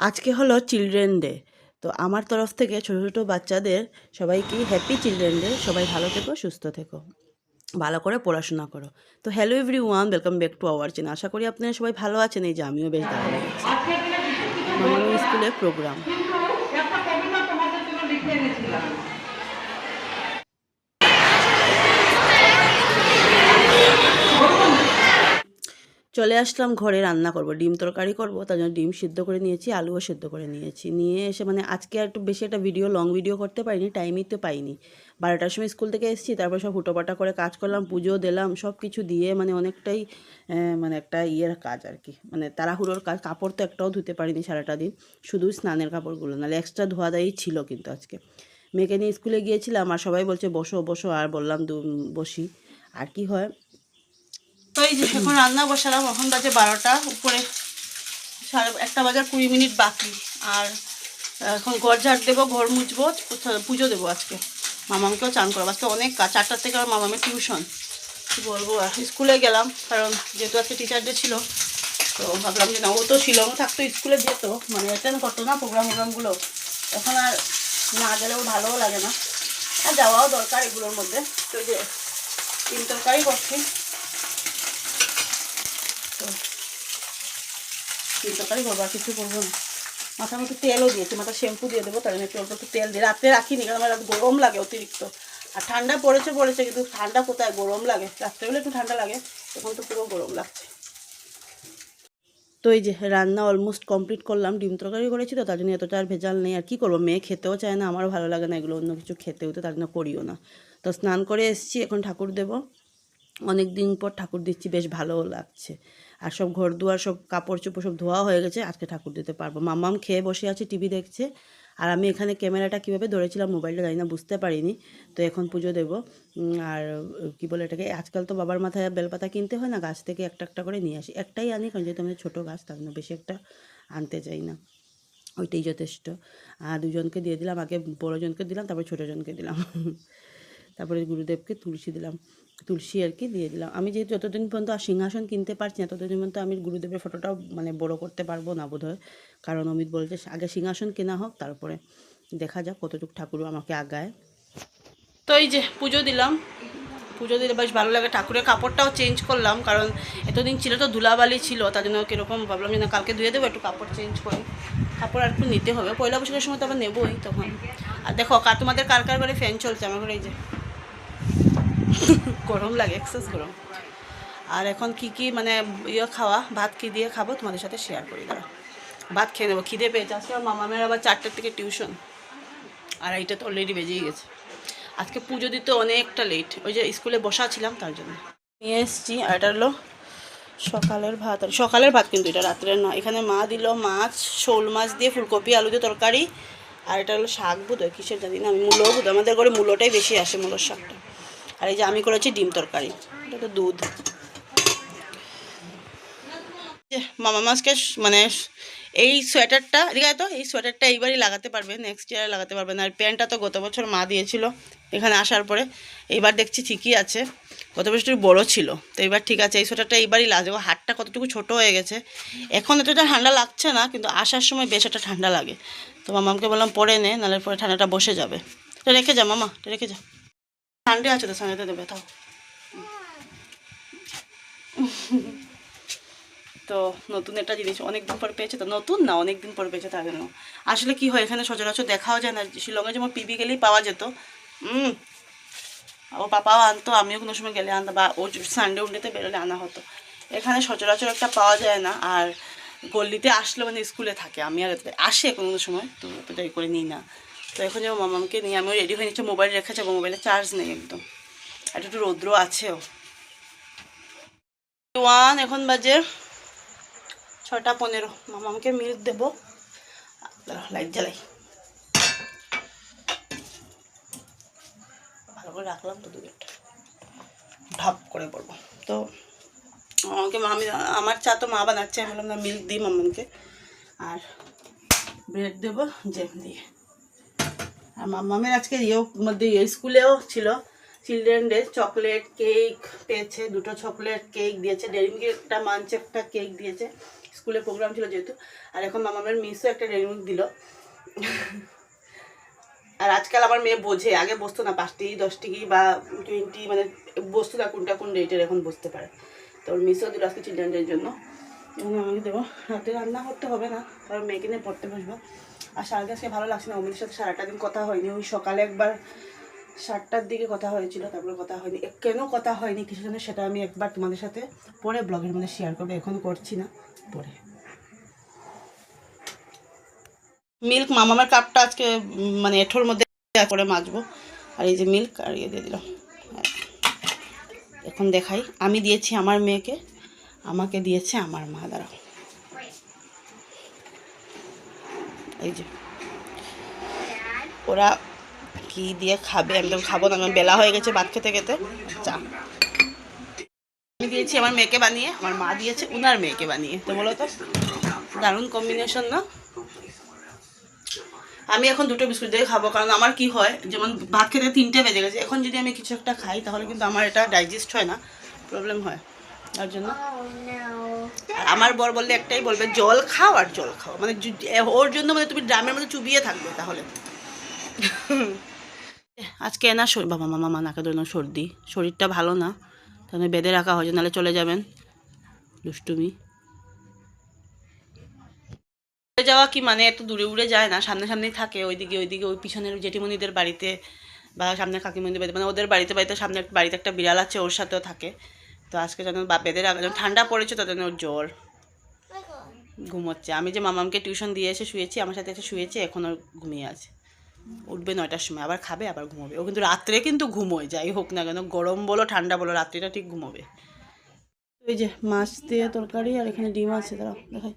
আজকে হলো children day. তো আমার তরফ থেকে ছোটো ছোটো বাচ্চাদের সবাইকে হ্যাপি চিলড্রেন ডে। সবাই ভালো থেকো, সুস্থ থেকো, ভালো করে পড়াশোনা করো। তো hello everyone, welcome back to our channel. আশা করি আপনারা সবাই ভালো আছেন। এই যে আমিও বেশ দারুণ আছি। মামামের স্কুলে প্রোগ্রাম। চলে আসলাম ঘরে, রান্না করব, ডিম তরকারি করব। তার জন্য ডিম সিদ্ধ করে নিয়েছি, আলুও সিদ্ধ করে নিয়েছি। নিয়ে এসে আজকে আর একটু বেশি একটা লং ভিডিও করতে পারিনি, টাইমই তো পাইনি। 12টার সময় স্কুল থেকে এসেছি, তারপর সব হুটোপাটা করে কাজ করলাম, পুজো দিলাম, সব কিছু দিয়ে অনেকটাই একটা কাজ আর কি, তাড়াহুড়োর কাজ। কাপড় তো একটাও ধুতে পারিনি সারাটা দিন, শুধু স্নানের কাপড়গুলো, নাহলে এক্সট্রা ধোয়া দায়ী ছিল। কিন্তু আজকে মেয়েকে নিয়ে স্কুলে গিয়েছিলাম, আর সবাই বলছে বসো বসো, আর বললাম বসি। আর কি হয়, তো এই যে এখন রান্না বসালাম। এখন বাজে 12টা উপরে, 1:30 বাজার 20 মিনিট বাকি। আর এখন ঘর ঝাড় দেবো, ঘর মুছবো, পুজো দেবো আজকে। মামামকেও চান করবো, আজকে অনেক কাজ। 4টার থেকে আমার মামামের টিউশন। কী বলবো, আর স্কুলে গেলাম, কারণ যেহেতু আজকে টিচার ডে ছিল, তো ভাবলাম যে না, ও তো শিলং থাকতো, স্কুলে যেত, অ্যাটেন্ড করতো না প্রোগ্রামগুলো। এখন আর না গেলেও ভালোও লাগে না, আর যাওয়াও দরকার এগুলোর মধ্যে। তো যে ডিম তরকারি করছি, তো ডিম তরকারি করবো, আর কিছু করবো না। মাথার মধ্যে তেলও দিয়েছি, মাথা শ্যাম্পু দিয়ে দেবো, তার জন্য একটু অল্প একটু তেল দিয়ে রাত্রে রাখিনি, কারণ আমার গরম লাগে অতিরিক্ত। আর ঠান্ডা পড়েছে কিন্তু ঠান্ডা কোথায়, গরম লাগে। রাত্রেবেলা একটু ঠান্ডা লাগে, এখন তো পুরো গরম লাগছে। তো এই যে রান্না অলমোস্ট কমপ্লিট করলাম। ডিম তরকারি করেছি, তো তার জন্য এতটা আর ভেজাল নেই। আর কী করবো, মেয়ে খেতেও চায় না, আমারও ভালো লাগে না এগুলো, অন্য কিছু খেতেও, তো তার জন্য করিও না। তো স্নান করে এসেছি, এখন ঠাকুর দেবো। অনেক দিন পর ঠাকুর দিচ্ছি, বেশ ভালোও লাগছে। আর সব ঘর দুয়ার, সব কাপড় চোপড় সব ধোয়া হয়ে গেছে, আজকে ঠাকুর দিতে পারবো। মাম্মাম খেয়ে বসে আছে, টিভি দেখছে, আর আমি এখানে ক্যামেরাটা কীভাবে ধরেছিলাম, মোবাইলটা জানি না, বুঝতে পারিনি। তো এখন পুজো দেবো। আর কী বলে এটাকে, আজকাল তো বাবার মাথায় বেলপাতা কিনতে হয় না, গাছ থেকে একটা একটা করে নিয়ে আসি। একটাই আনি, কারণ যেহেতু আমাদের ছোটো গাছ, তার জন্য বেশি একটা আনতে চাই না, ওইটাই যথেষ্ট। আর দুজনকে দিয়ে দিলাম, আগে বড়োজনকে দিলাম, তারপরে ছোটোজনকে দিলাম। তারপরে গুরুদেবকে তুলসী দিলাম, তুলসী আর কি দিয়ে দিলাম। আমি যেহেতু যতদিন পর্যন্ত আর সিংহাসন কিনতে পারছি না, ততদিন পর্যন্ত আমি গুরুদেবের ফটোটাও বড় করতে পারবো না বোধহয়। কারণ অমিত বলছে আগে সিংহাসন কেনা হোক, তারপরে দেখা যাক কতটুকু ঠাকুর আমাকে আগায়। তো এই যে পুজো দিলাম, পুজো দিলে বেশ ভালো লাগে। ঠাকুরের কাপড়টাও চেঞ্জ করলাম, কারণ এতদিন ছিল তো ধুলাবালি ছিল, তার জন্য কীরকম ভাবলাম যে না, কালকে ধুয়ে দেবো, একটু কাপড় চেঞ্জ করি। কাপড় আর একটু নিতে হবে, পয়লা বৈশাখের সময় তো আবার নেবোই তখন। আর দেখো তোমাদের কার কার করে ফ্যান চলছে, আমার ঘরে এই যে গরম লাগে, এক্সেস গরম। আর এখন কি খাওয়া, ভাত কী দিয়ে খাবো তোমাদের সাথে শেয়ার করি। দাঁড়া, ভাত খেয়ে নেবো, খিদে পেয়েছে। আজকে মামামের আবার 4টার থেকে টিউশন, আর এইটা তো অলরেডি বেজেই গেছে। আজকে পুজো দিতে অনেকটা লেট, ওই যে স্কুলে বসা ছিলাম তার জন্য। নিয়ে এসছি, আর এটা হলো সকালের ভাত। আর সকালের ভাত কিন্তু এটা রাত্রের নয়। এখানে মা দিল মাছ, শোল মাছ দিয়ে ফুলকপি আলু দিয়ে তরকারি। আর এটা হলো শাক, বোধহয় কিসের জানি না, আমি মূলো বোধহয়, আমাদের ঘরে মূলোটাই বেশি আসে, মূলোর শাকটা। আর এই যে আমি করেছি ডিম তরকারি, এটা তো দুধ। মামা মাছকে এই সোয়েটারটা, এদিকে তো এই সোয়েটারটা এইবারই লাগাতে পারবে, নেক্সট ইয়ারে লাগাতে পারবে না। আর প্যান্টটা তো গত বছর মা দিয়েছিল এখানে আসার পরে, এইবার দেখছি ঠিকই আছে। গত বছর একটু বড়ো ছিল, তো এইবার ঠিক আছে। এই সোয়েটারটা এইবারই লাগবে, হাতটা কতটুকু ছোট হয়ে গেছে। এখন এতটা ঠান্ডা লাগছে না, কিন্তু আসার সময় বেশ একটা ঠান্ডা লাগে। তো মামাকে বললাম পরে নে, নাহলে পরে ঠান্ডাটা বসে যাবে। তো রেখে যা মামা, রেখে যা, ঠান্ডা আছে তো, সামনেতে দেবে তাও। তো নতুন একটা জিনিস অনেক দিন পর পেয়েছে, তো নতুন না, অনেক দিন পর পেয়েছে, তার জন্য। আসলে কি হয়, এখানে সচরাচর দেখাও যায় না। শিলংয়ে যেমন পিবি গেলেই পাওয়া যেত, ও পাপাও আনতো, আমিও কোনো সময় গেলে আনতাম, বা ও সানডে উন্ডেতে বেরোলে আনা হতো। এখানে সচরাচর একটা পাওয়া যায় না। আর গল্লিতে আসলে স্কুলে থাকে, আমি আর আসে কোনো সময়, তো এত দেরি করে নিই না। তো এখন যেমন মামাকে নিয়ে আমিও রেডি হয়ে নিচ্ছে, মোবাইল রেখে যাবো, মোবাইলে চার্জ নেই একদম, আর একটু রৌদ্র আছেও। এখন বাজে 6:15। মামাকে মিল্ক দেবো, লাইট জ্বালাই, ভালো করে রাখলাম তো, 2 মিনিট ঢপ করে পড়বো। তো আমাকে আমার চা তো মা বানাচ্ছে, আমি বললাম না মিল্ক দিই মামাকে, আর ব্রেড দেবো জ্যাম দিয়ে। আর মামামের আজকে মধ্যে স্কুলেও ছিল চিলড্রেন ডে, চকলেট কেক পেয়েছে, 2টো চকলেট কেক দিয়েছে, ডেরি মিল্ক একটা মাঞ্চ একটা কেক দিয়েছে। স্কুলে প্রোগ্রাম ছিল যেহেতু। আর এখন মামামের মিসও একটা রেনিউক দিল। আর আজকাল আমার মেয়ে বোঝে, আগে বসতো না 5 টিকি 10 টিকি বা 20, মানে বসতো না কোনটা কোন ডেটের, এখন বুঝতে পারে। তো ওর মিসও দিল আজকে চিলড্রেন ডের জন্য, এবং আমাকে দেবো। রাতে রান্না করতে হবে না, কারণ মেয়েকে নিয়ে পড়তে বসবো। আর সারাদিন আজকে ভালো লাগছে না, অমিতের সাথে সারাটা দিন কথা হয়নি। ওই সকালে একবার 7টার দিকে কথা হয়েছিল, তারপরে কথা হয়নি। কেন কথা হয়নি কিছু জন্য, সেটা আমি একবার তোমাদের সাথে পরে ব্লগের মধ্যে শেয়ার করবো, এখন করছি না, পরে। মিল্ক মামামের কাপটা আজকে মানে এঁঠোর মধ্যে করে মাজবো। আর এই যে মিল্ক আর ইয়ে দিয়ে দিলাম। এখন দেখাই, আমি দিয়েছি আমার মেয়েকে, আমাকে দিয়েছে আমার মা। দাঁড়াও, এই যে ওরা কি দিয়ে খাবে, আমি তো খাবো না, আমার বেলা হয়ে গেছে ভাত খেতে খেতে। চা আমি দিয়েছি আমার মেয়েকে বানিয়ে, আমার মা দিয়েছে উনার মেয়েকে বানিয়ে। তো বলো তো দারুণ কম্বিনেশন না? আমি এখন 2টো বিস্কুট দিয়ে খাবো, কারণ আমার কি হয়, যেমন ভাত খেতে 3টে বেজে গেছে, এখন যদি আমি কিছু একটা খাই তাহলে কিন্তু আমার এটা ডাইজেস্ট হয় না, প্রবলেম হয়। তার জন্য আর আমার বর বললে একটাই বলবে, জল খাও আর জল খাও, মানে ওর জন্য মানে তুমি ড্রামের মধ্যে চুবিয়ে থাকবে তাহলে। আজকে না বাবা মামা নাকে ধরুন সর্দি, শরীরটা ভালো না, তাহলে বেঁধে রাখা হয়েছে, নাহলে চলে যাবেন দুষ্টুমি। যাওয়া কি মানে এত দূরে উড়ে যায় না, সামনেই থাকে, ওইদিকে ওই পিছনের জেঠিমণিদের বাড়িতে বা সামনে কাকিমণিদের বাড়িতে, মানে ওদের বাড়িতে সামনে বাড়িতে একটা বিড়াল আছে, ওর সাথেও থাকে। তো আজকে যেন বেঁধে রাখা, যখন ঠান্ডা পড়েছে তখন ওর জ্বর, ঘুমোচ্ছে। আমি যে মামামকে টিউশন দিয়ে এসে শুয়েছি, আমার সাথে এসে শুয়েছে, এখন ওর ঘুমিয়ে আছে। উঠবে 9টার সময়, আবার খাবে, আবার ঘুমোবে। ও কিন্তু রাত্রে কিন্তু ঘুমোয়, যাই হোক না কেন, গরম বলো ঠান্ডা বলো, রাত্রিটা ঠিক ঘুমোবে। ওই যে মাছ দিয়ে তরকারি, আর এখানে ডিম আছে, দাঁড়াও দেখাই।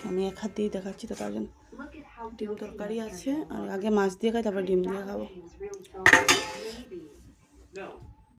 আমি এক হাত দিয়ে দেখাচ্ছি তো, তার জন্য। ডিম তরকারি আছে, আর আগে মাছ দিয়ে খাই, তারপর ডিম দিয়ে খাবো।